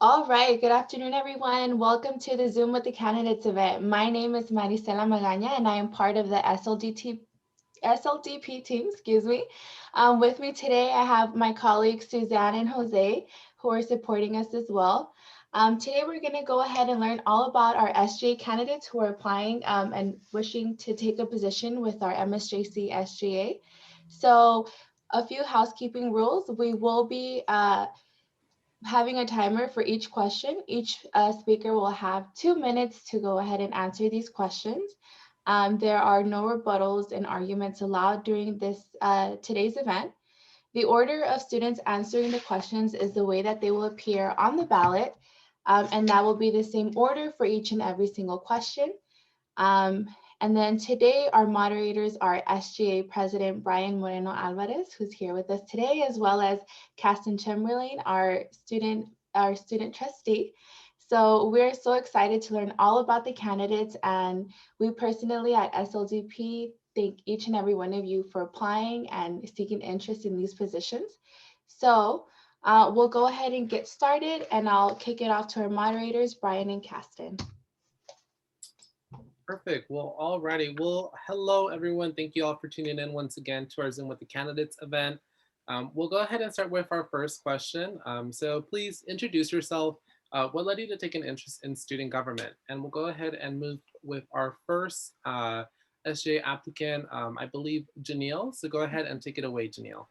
All right, good afternoon, everyone. Welcome to the Zoom with the Candidates event. My name is Marisela Magaña, and I am part of the SLDP team, excuse me. With me today, I have my colleagues Suzanne and Jose, who are supporting us as well. Today, we're going to go ahead and learn all about our SGA candidates who are applying and wishing to take a position with our MSJC SGA. So, a few housekeeping rules. We will be having a timer for each question. Each speaker will have 2 minutes to go ahead and answer these questions. There are no rebuttals and arguments allowed during today's event. The order of students answering the questions is the way that they will appear on the ballot, and that will be the same order for each and every single question. Um, and then today, our moderators are SGA President Brian Moreno Alvarez, who's here with us today, as well as Caston Chamberlain, our student trustee. So we're so excited to learn all about the candidates, and we personally at SLDP thank each and every one of you for applying and seeking interest in these positions. So we'll go ahead and get started, and I'll kick it off to our moderators, Brian and Caston. Perfect. Well, alrighty. Well, hello, everyone. Thank you all for tuning in once again to our Zoom with the Candidates event. We'll go ahead and start with our first question. So please introduce yourself. What led you to take an interest in student government? And we'll go ahead and move with our first SJ applicant, I believe, Janelle. So go ahead and take it away, Janelle.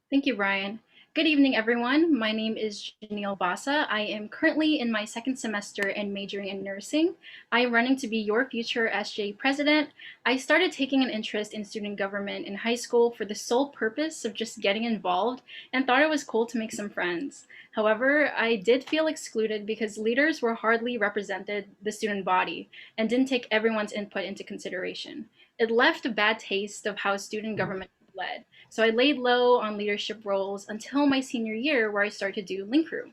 Thank you, Brian. Good evening, everyone. My name is Janelle Basa. I am currently in my second semester and majoring in nursing. I am running to be your future SJ president. I started taking an interest in student government in high school for the sole purpose of just getting involved and thought it was cool to make some friends. However, I did feel excluded because leaders were hardly represented the student body and didn't take everyone's input into consideration. It left a bad taste of how student government is led. So I laid low on leadership roles until my senior year, where I started to do Link Crew,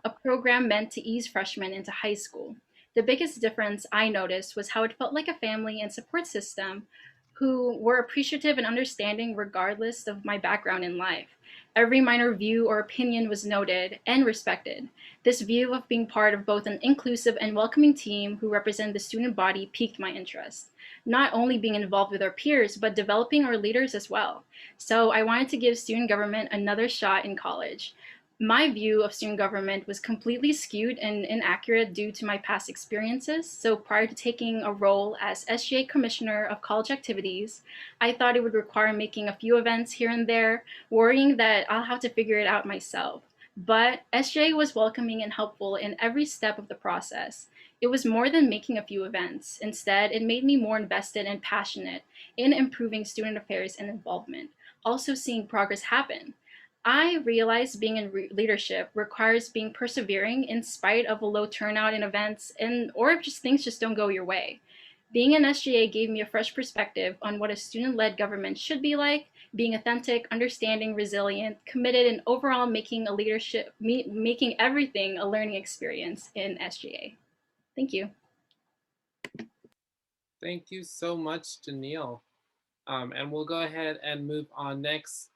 a program meant to ease freshmen into high school. The biggest difference I noticed was how it felt like a family and support system who were appreciative and understanding regardless of my background in life. Every minor view or opinion was noted and respected. This view of being part of both an inclusive and welcoming team who represent the student body piqued my interest. Not only being involved with our peers, but developing our leaders as well. So I wanted to give student government another shot in college. My view of student government was completely skewed and inaccurate due to my past experiences. So prior to taking a role as SGA Commissioner of College Activities, I thought it would require making a few events here and there, worrying that I'll have to figure it out myself. But SGA was welcoming and helpful in every step of the process. It was more than making a few events. Instead, it made me more invested and passionate in improving student affairs and involvement, also seeing progress happen. I realized being in leadership requires being persevering in spite of a low turnout in events and or if just things just don't go your way. Being an SGA gave me a fresh perspective on what a student-led government should be like, being authentic, understanding, resilient, committed, and overall making everything a learning experience in SGA. Thank you. Thank you so much, Janelle. And we'll go ahead and move on next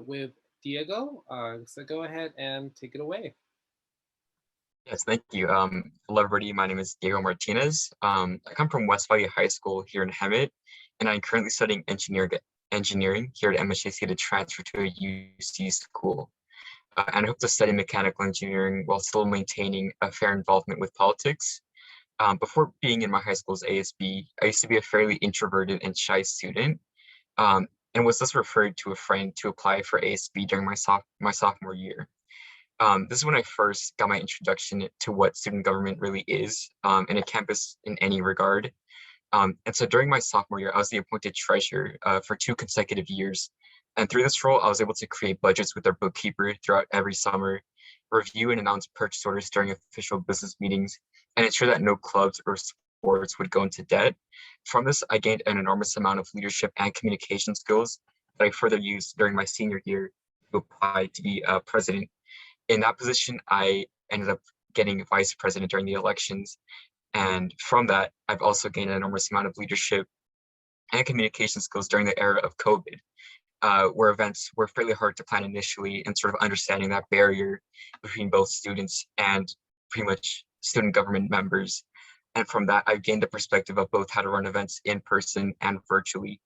with Diego. So go ahead and take it away. Yes, thank you. Hello, everybody. My name is Diego Martinez. I come from West Valley High School here in Hemet, and I'm currently studying engineering here at MSJC to transfer to a UC school. And I hope to study mechanical engineering while still maintaining a fair involvement with politics. Before being in my high school's ASB, I used to be a fairly introverted and shy student, and was thus referred to a friend to apply for ASB during my sophomore year. This is when I first got my introduction to what student government really is in a campus in any regard. And so during my sophomore year, I was the appointed treasurer for 2 consecutive years. And through this role, I was able to create budgets with our bookkeeper throughout every summer, review and announce purchase orders during official business meetings, and ensure that no clubs or sports would go into debt. From this, I gained an enormous amount of leadership and communication skills that I further used during my senior year to apply to be president. In that position, I ended up getting vice president during the elections. And from that, I've also gained an enormous amount of leadership and communication skills during the era of COVID. where events were fairly hard to plan initially, and sort of understanding that barrier between both students and pretty much student government members. And from that, I've gained a perspective of both how to run events in person and virtually.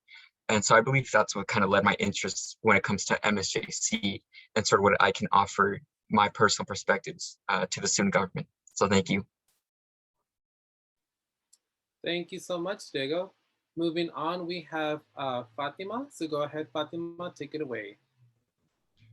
And so I believe that's what kind of led my interest when it comes to MSJC and sort of what I can offer my personal perspectives to the student government. So thank you. Thank you so much, Diego. Moving on, we have Fatima. So go ahead, Fatima, take it away.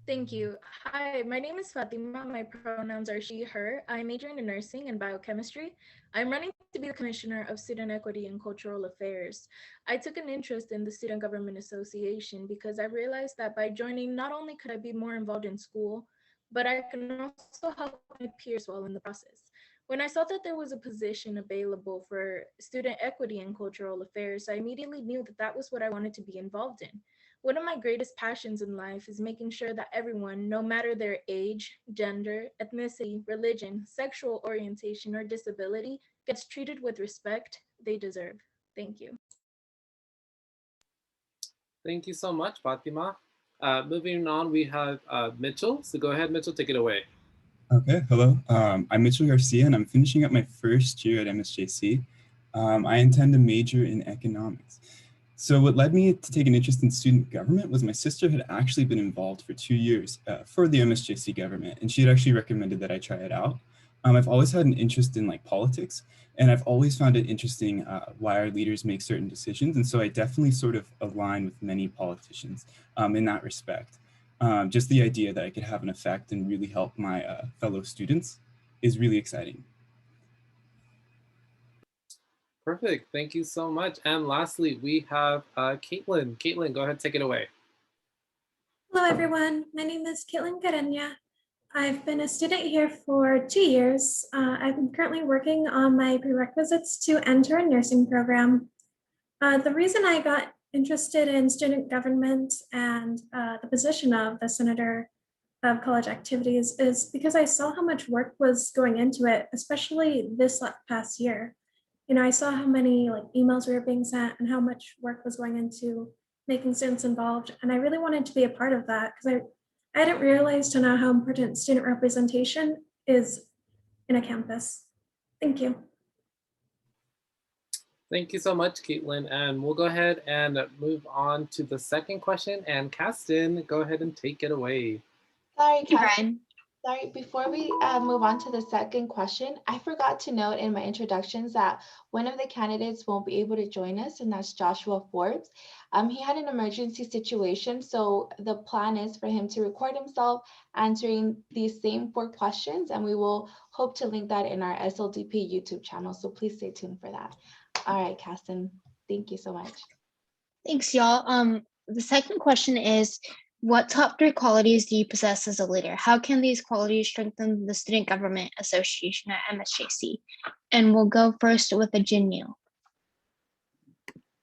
Thank you. Hi, my name is Fatima. My pronouns are she, her. I'm majoring in nursing and biochemistry. I'm running to be the Commissioner of Student Equity and Cultural Affairs. I took an interest in the Student Government Association because I realized that by joining, not only could I be more involved in school, but I can also help my peers while in the process. When I saw that there was a position available for student equity and cultural affairs, I immediately knew that that was what I wanted to be involved in. One of my greatest passions in life is making sure that everyone, no matter their age, gender, ethnicity, religion, sexual orientation, or disability, gets treated with respect they deserve. Thank you. Thank you so much, Fatima. Moving on, we have Mitchell. So go ahead, Mitchell, take it away. Okay, hello. I'm Mitchell Garcia, and I'm finishing up my first year at MSJC. I intend to major in economics. So what led me to take an interest in student government was my sister had actually been involved for 2 years for the MSJC government, and she had actually recommended that I try it out. I've always had an interest in politics, and I've always found it interesting why our leaders make certain decisions, and so I definitely sort of align with many politicians in that respect. Just the idea that I could have an effect and really help my fellow students is really exciting. Perfect. Thank you so much. And lastly, we have Caitlin. Caitlin, go ahead, take it away. Hello, everyone. My name is Caitlin Garenya. I've been a student here for 2 years. I'm currently working on my prerequisites to enter a nursing program. The reason I got interested in student government and the position of the Senator of College Activities is because I saw how much work was going into it, especially this past year. I saw how many emails were being sent and how much work was going into making students involved. And I really wanted to be a part of that because I didn't realize till now how important student representation is in a campus. Thank you. Thank you so much, Caitlin. And we'll go ahead and move on to the second question. And Kasten, go ahead and take it away. Sorry, Kasten. Brian. Sorry, before we move on to the second question, I forgot to note in my introductions that one of the candidates won't be able to join us, and that's Joshua Forbes. He had an emergency situation, so the plan is for him to record himself answering these same 4 questions, and we will hope to link that in our SLDP YouTube channel, so please stay tuned for that. All right, Kasten, thank you so much. Thanks, y'all. The second question is, what top 3 qualities do you possess as a leader? How can these qualities strengthen the Student Government Association at MSJC? And we'll go first with Janelle.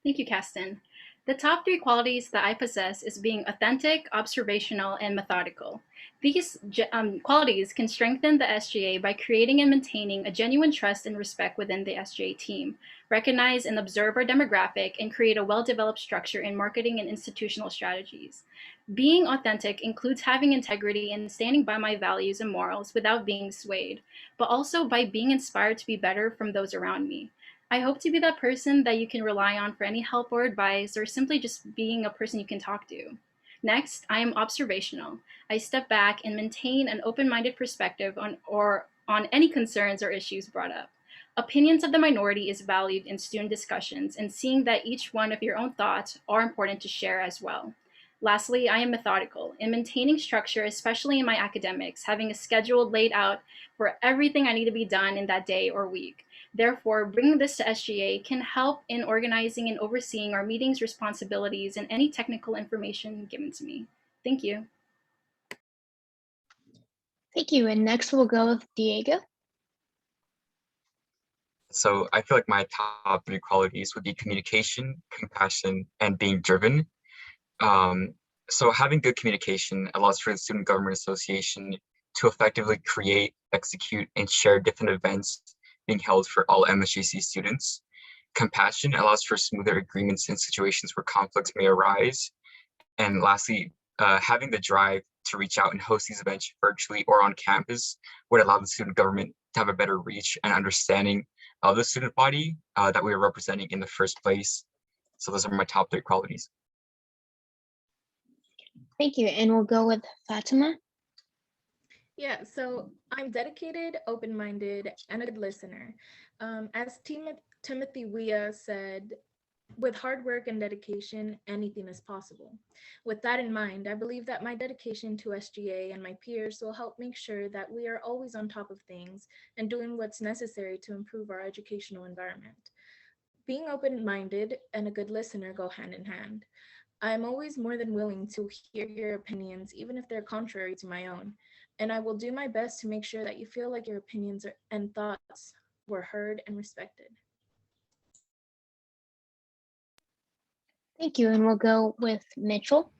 Thank you, Kasten. The top 3 qualities that I possess is being authentic, observational, and methodical. These qualities can strengthen the SGA by creating and maintaining a genuine trust and respect within the SGA team, recognize and observe our demographic, and create a well-developed structure in marketing and institutional strategies. Being authentic includes having integrity and standing by my values and morals without being swayed, but also by being inspired to be better from those around me. I hope to be that person that you can rely on for any help or advice, or simply just being a person you can talk to. Next, I am observational. I step back and maintain an open-minded perspective on any concerns or issues brought up. Opinions of the minority is valued in student discussions, and seeing that each one of your own thoughts are important to share as well. Lastly, I am methodical in maintaining structure, especially in my academics, having a schedule laid out for everything I need to be done in that day or week. Therefore, bringing this to SGA can help in organizing and overseeing our meetings, responsibilities, and any technical information given to me. Thank you. Thank you. And next we'll go with Diego. So I feel like my top 3 qualities would be communication, compassion, and being driven. So having good communication allows for the Student Government Association to effectively create, execute, and share different events being held for all MSJC students. Compassion allows for smoother agreements in situations where conflicts may arise. And lastly, having the drive to reach out and host these events virtually or on campus would allow the student government to have a better reach and understanding of the student body that we are representing in the first place. So those are my top 3 qualities. Thank you. And we'll go with Fatima. Yeah, so I'm dedicated, open-minded, and a good listener. As Timothy Weah said, with hard work and dedication, anything is possible. With that in mind, I believe that my dedication to SGA and my peers will help make sure that we are always on top of things and doing what's necessary to improve our educational environment. Being open-minded and a good listener go hand in hand. I'm always more than willing to hear your opinions, even if they're contrary to my own. And I will do my best to make sure that you feel like your opinions and thoughts were heard and respected. Thank you. And we'll go with Mitchell.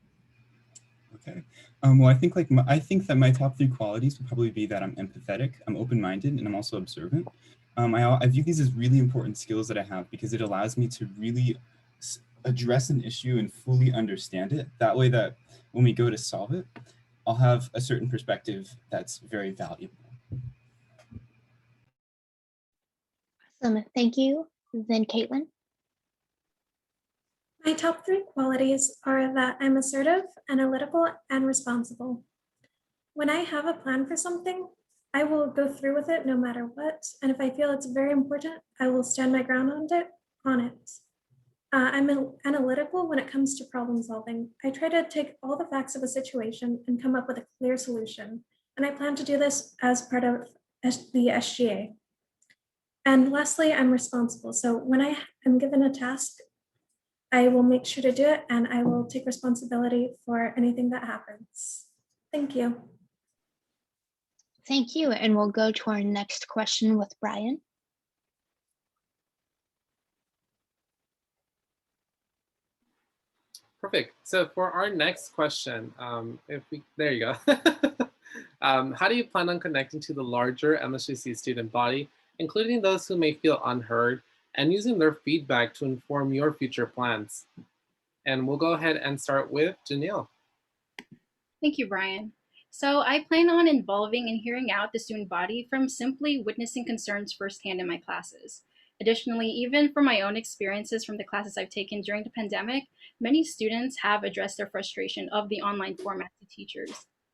Okay. Well, I think I think that my top 3 qualities would probably be that I'm empathetic, I'm open-minded, and I'm also observant. I view these as really important skills that I have because it allows me to really address an issue and fully understand it. That way that when we go to solve it, I'll have a certain perspective that's very valuable. Awesome. Thank you. Then Caitlin. My top 3 qualities are that I'm assertive, analytical, and responsible. When I have a plan for something, I will go through with it no matter what. And if I feel it's very important, I will stand my ground on it. I'm analytical when it comes to problem solving. I try to take all the facts of a situation and come up with a clear solution. And I plan to do this as part of the SGA. And lastly, I'm responsible. So when I am given a task, I will make sure to do it and I will take responsibility for anything that happens. Thank you. Thank you. And we'll go to our next question with Brian. Perfect. So for our next question, there you go. How do you plan on connecting to the larger MSJC student body, including those who may feel unheard, and using their feedback to inform your future plans? And we'll go ahead and start with Janelle. Thank you, Brian. So I plan on involving and hearing out the student body from simply witnessing concerns firsthand in my classes. Additionally, even from my own experiences from the classes I've taken during the pandemic, many students have addressed their frustration of the online format to teachers.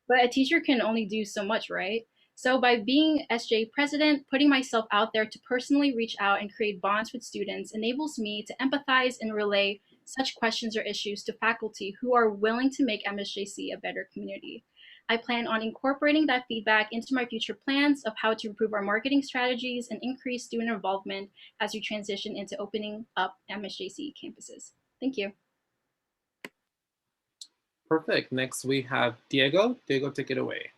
But a teacher can only do so much, right? So by being SJ president, putting myself out there to personally reach out and create bonds with students enables me to empathize and relay such questions or issues to faculty who are willing to make MSJC a better community. I plan on incorporating that feedback into my future plans of how to improve our marketing strategies and increase student involvement as we transition into opening up MSJC campuses. Thank you. Perfect. Next we have Diego. Diego, take it away.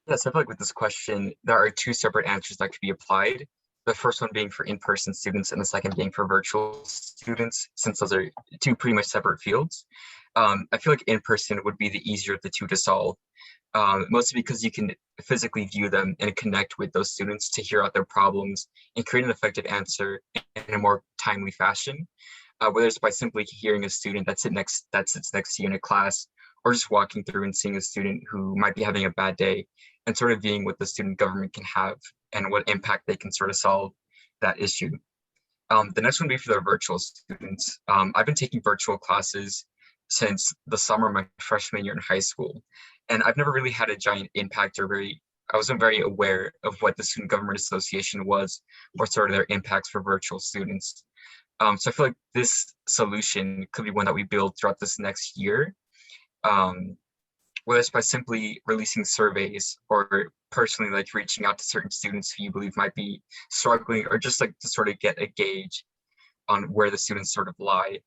Yes, I feel like with this question, there are 2 separate answers that could be applied. The first one being for in-person students and the second being for virtual students, since those are 2 pretty much separate fields. I feel like in-person would be the easier of the 2 to solve, mostly because you can physically view them and connect with those students to hear out their problems and create an effective answer in a more timely fashion, whether it's by simply hearing a student that sits next to you in a class, or just walking through and seeing a student who might be having a bad day and sort of viewing what the student government can have and what impact they can sort of solve that issue. The next one would be for the virtual students. I've been taking virtual classes since the summer of my freshman year in high school, and I've never really had a giant impact I wasn't very aware of what the Student Government Association was or sort of their impacts for virtual students. So I feel like this solution could be one that we build throughout this next year, whether it's by simply releasing surveys or personally like reaching out to certain students who you believe might be struggling, or just like to sort of get a gauge on where the students sort of lie,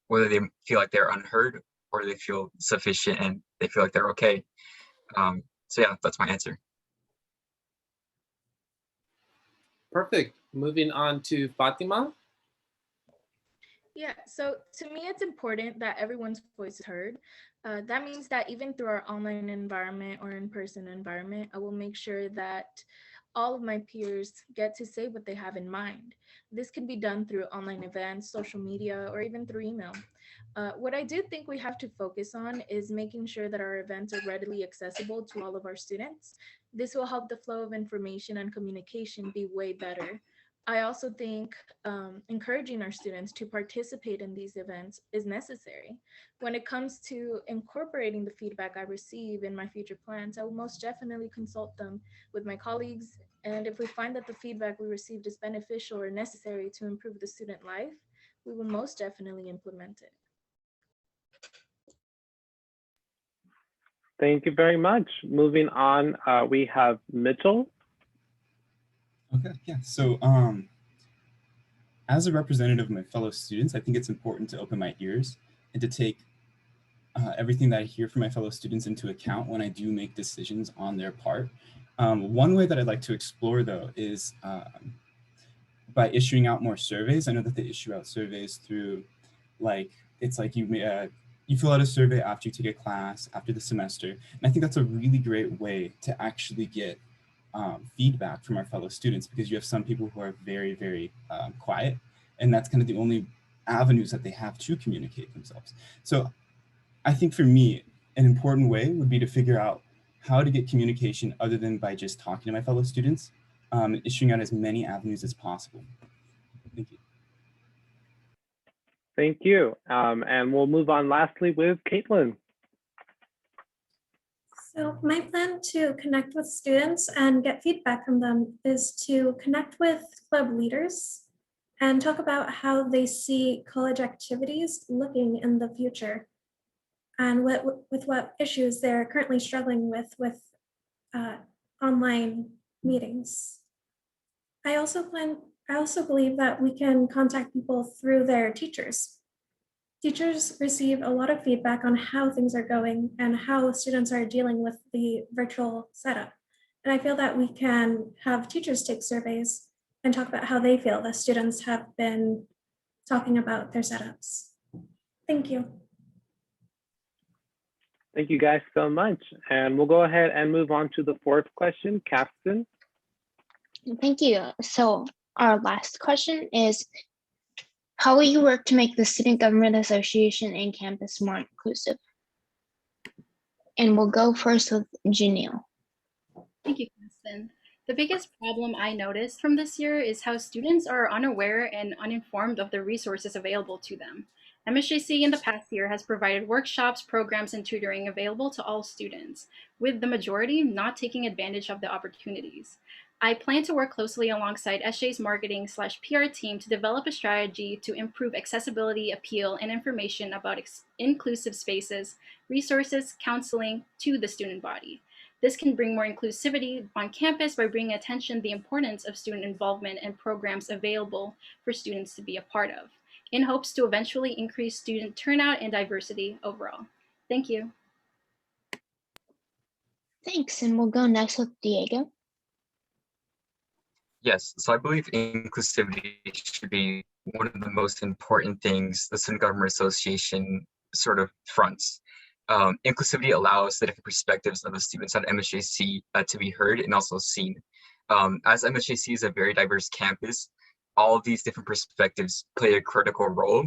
whether they feel like they're unheard or they feel sufficient and they feel like they're okay. So yeah, that's my answer. Perfect. Moving on to Fatima. Yeah, so to me, it's important that everyone's voice is heard. That means that even through our online environment or in-person environment, I will make sure that all of my peers get to say what they have in mind. This can be done through online events, social media, or even through email. What I do think we have to focus on is making sure that our events are readily accessible to all of our students. This will help the flow of information and communication be way better. I also think encouraging our students to participate in these events is necessary. When it comes to incorporating the feedback I receive in my future plans, I will most definitely consult them with my colleagues. And if we find that the feedback we received is beneficial or necessary to improve the student life, we will most definitely implement it. Thank you very much. Moving on, we have Mitchell. Okay, yeah. So as a representative of my fellow students, I think it's important to open my ears and to take everything that I hear from my fellow students into account when I do make decisions on their part. One way that I'd like to explore, though, is by issuing out more surveys. I know that they issue out surveys through, it's like you fill out a survey after you take a class, after the semester. And I think that's a really great way to actually get feedback from our fellow students, because you have some people who are very, very quiet, and that's kind of the only avenues that they have to communicate themselves. So I think for me, an important way would be to figure out how to get communication other than by just talking to my fellow students, issuing out as many avenues as possible. Thank you. Thank you. And we'll move on lastly with Caitlin. So my plan to connect with students and get feedback from them is to connect with club leaders and talk about how they see college activities looking in the future, and with what issues they're currently struggling with online meetings. I also believe that we can contact people through their teachers. Teachers receive a lot of feedback on how things are going and how students are dealing with the virtual setup. And I feel that we can have teachers take surveys and talk about how they feel the students have been talking about their setups. Thank you. Thank you guys so much. And we'll go ahead and move on to the fourth question, Captain. Thank you. So our last question is, how will you work to make the Student Government Association and campus more inclusive? And we'll go first with Janelle. Thank you, Kristen. The biggest problem I noticed from this year is how students are unaware and uninformed of the resources available to them. MSJC in the past year has provided workshops, programs, and tutoring available to all students, with the majority not taking advantage of the opportunities. I plan to work closely alongside SJ's marketing/PR team to develop a strategy to improve accessibility, appeal, and information about inclusive spaces, resources, counseling to the student body. This can bring more inclusivity on campus by bringing attention to the importance of student involvement and programs available for students to be a part of, in hopes to eventually increase student turnout and diversity overall. Thank you. Thanks, and we'll go next with Diego. Yes, so I believe inclusivity should be one of the most important things the Student Government Association sort of fronts. Inclusivity allows the different perspectives of the students at MSJC to be heard and also seen. As MSJC is a very diverse campus, all of these different perspectives play a critical role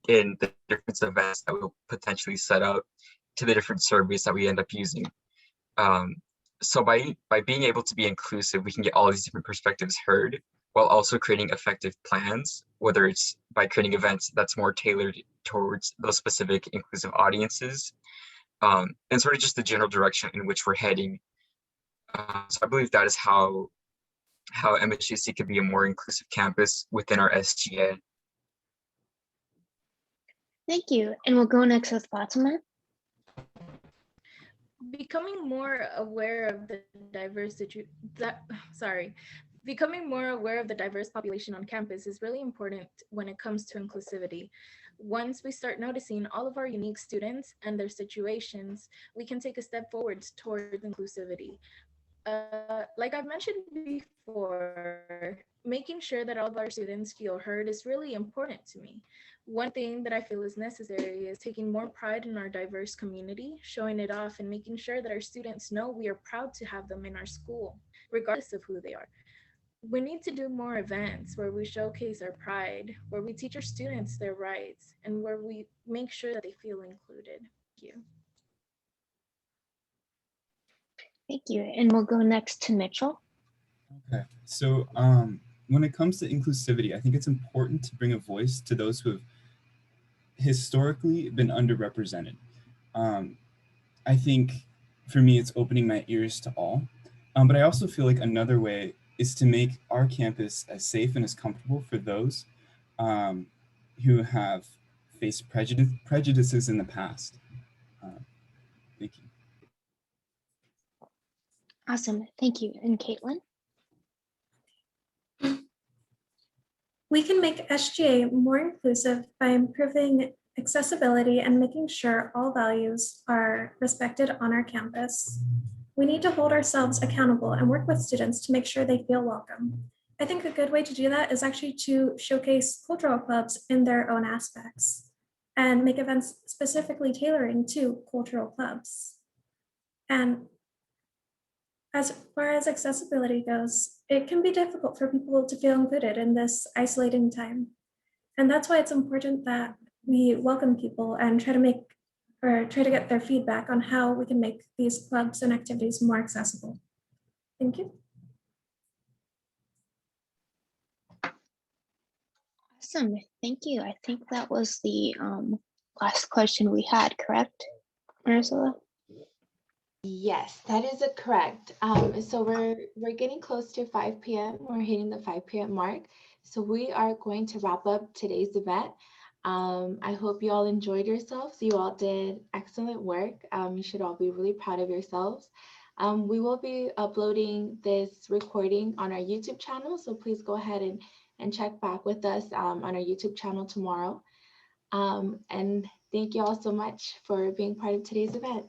in the different events that we'll potentially set up, to the different surveys that we end up using. So by being able to be inclusive, we can get all these different perspectives heard while also creating effective plans, whether it's by creating events that's more tailored towards those specific inclusive audiences, and sort of just the general direction in which we're heading. So I believe that is how MSJC could be a more inclusive campus within our SGA. Thank you, and we'll go next with Fatima. Becoming more aware of the becoming more aware of the diverse population on campus is really important when it comes to inclusivity. Once we start noticing all of our unique students and their situations, we can take a step forward towards inclusivity. Like I've mentioned before, making sure that all of our students feel heard is really important to me. One thing that I feel is necessary is taking more pride in our diverse community, showing it off, and making sure that our students know we are proud to have them in our school, regardless of who they are. We need to do more events where we showcase our pride, where we teach our students their rights, and where we make sure that they feel included. Thank you. Thank you. And we'll go next to Mitchell. Okay, so when it comes to inclusivity, I think it's important to bring a voice to those who have historically been underrepresented. I think for me, it's opening my ears to all. But I also feel like another way is to make our campus as safe and as comfortable for those who have faced prejudices in the past. Thank you. Awesome. Thank you. And Caitlin? We can make SGA more inclusive by improving accessibility and making sure all values are respected on our campus. We need to hold ourselves accountable and work with students to make sure they feel welcome. I think a good way to do that is actually to showcase cultural clubs in their own aspects and make events specifically tailoring to cultural clubs. And as far as accessibility goes, it can be difficult for people to feel included in this isolating time. And that's why it's important that we welcome people and try to get their feedback on how we can make these clubs and activities more accessible. Thank you. Awesome. Thank you. I think that was the last question we had, correct, Ursula? Yes, that is correct. So we're getting close to 5 p.m. We're hitting the 5 p.m. mark. So we are going to wrap up today's event. I hope you all enjoyed yourselves. You all did excellent work. You should all be really proud of yourselves. We will be uploading this recording on our YouTube channel. So please go ahead and check back with us on our YouTube channel tomorrow. And thank you all so much for being part of today's event.